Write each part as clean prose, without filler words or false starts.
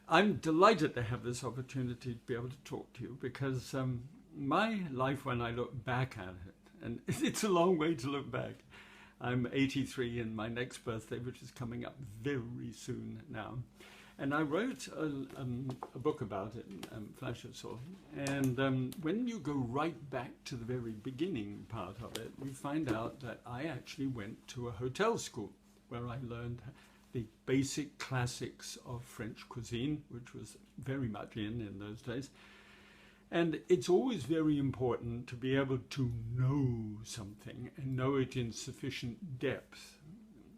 I'm delighted to have this opportunity to be able to talk to you because my life, when I look back at it, and it's a long way to look back. I'm 83 in my next birthday, which is coming up very soon now. And I wrote a book about it, Flash of Soul. And when you go right back to the very beginning part of it, you find out that I actually went to a hotel school where I learned the basic classics of French cuisine, which was very much in those days. And it's always very important to be able to know something and know it in sufficient depth,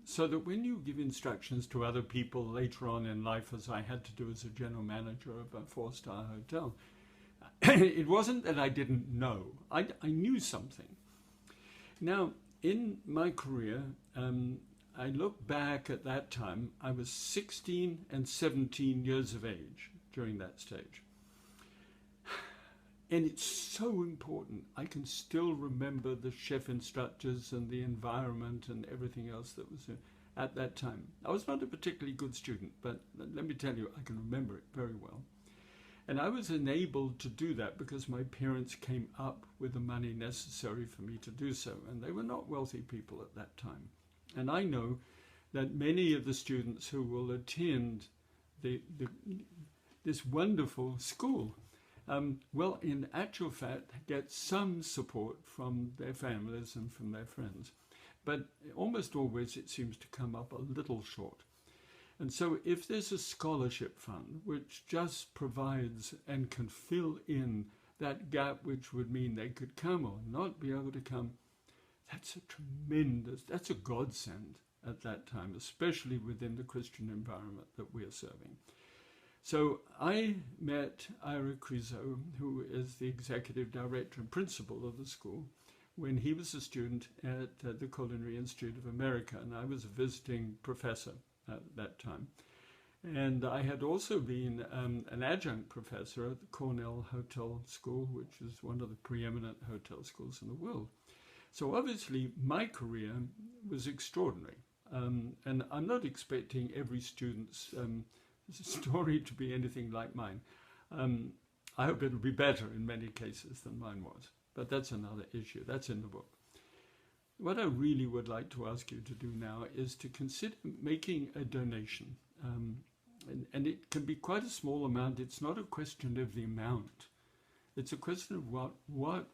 so that when you give instructions to other people later on in life, as I had to do as a general manager of a four-star hotel, it wasn't that I didn't know. I knew something. Now, in my career, I look back at that time, I was 16 and 17 years of age during that stage. And it's so important. I can still remember the chef instructors and the environment and everything else that was at that time. I was not a particularly good student, but let me tell you, I can remember it very well. And I was enabled to do that because my parents came up with the money necessary for me to do so. And they were not wealthy people at that time. And I know that many of the students who will attend this wonderful school well, in actual fact, get some support from their families and from their friends. But almost always it seems to come up a little short. And so if there's a scholarship fund which just provides and can fill in that gap, which would mean they could come or not be able to come, that's a godsend at that time, especially within the Christian environment that we're serving. So I met Ira Criso, who is the executive director and principal of the school, when he was a student at the Culinary Institute of America, and I was a visiting professor at that time. And I had also been an adjunct professor at the Cornell Hotel School, which is one of the preeminent hotel schools in the world. So obviously my career was extraordinary, and I'm not expecting every student's story to be anything like mine. I hope it'll be better in many cases than mine was, but that's another issue. That's in the book. What I really would like to ask you to do now is to consider making a donation. And it can be quite a small amount. It's not a question of the amount. It's a question of what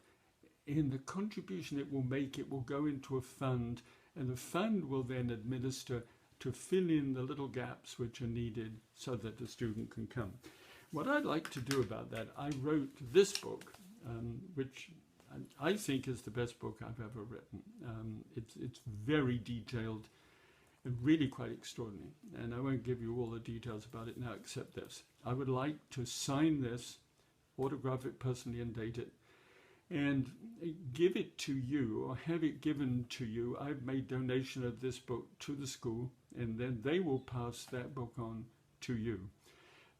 in the contribution it will make, it will go into a fund, and the fund will then administer to fill in the little gaps which are needed so that the student can come. What I'd like to do about that, I wrote this book, which I think is the best book I've ever written. It's very detailed and really quite extraordinary. And I won't give you all the details about it now except this. I would like to sign this, autograph it personally and date it, and give it to you or have it given to you. I've made donation of this book to the school, and then they will pass that book on to you.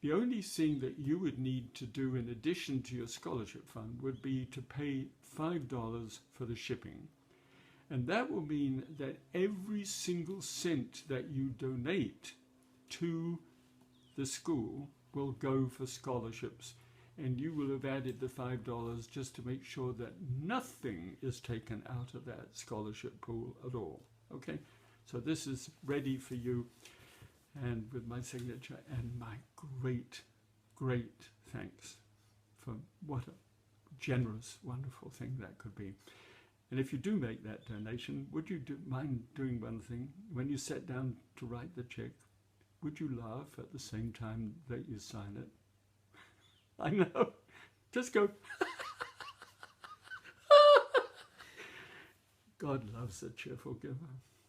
The only thing that you would need to do in addition to your scholarship fund would be to pay $5 for the shipping. And that will mean that every single cent that you donate to the school will go for scholarships. And you will have added the $5 just to make sure that nothing is taken out of that scholarship pool at all. Okay? So this is ready for you, and with my signature and my great, great thanks for what a generous, wonderful thing that could be. And if you do make that donation, would you mind doing one thing? When you sat down to write the check, would you laugh at the same time that you sign it? I know. Just go. God loves a cheerful giver.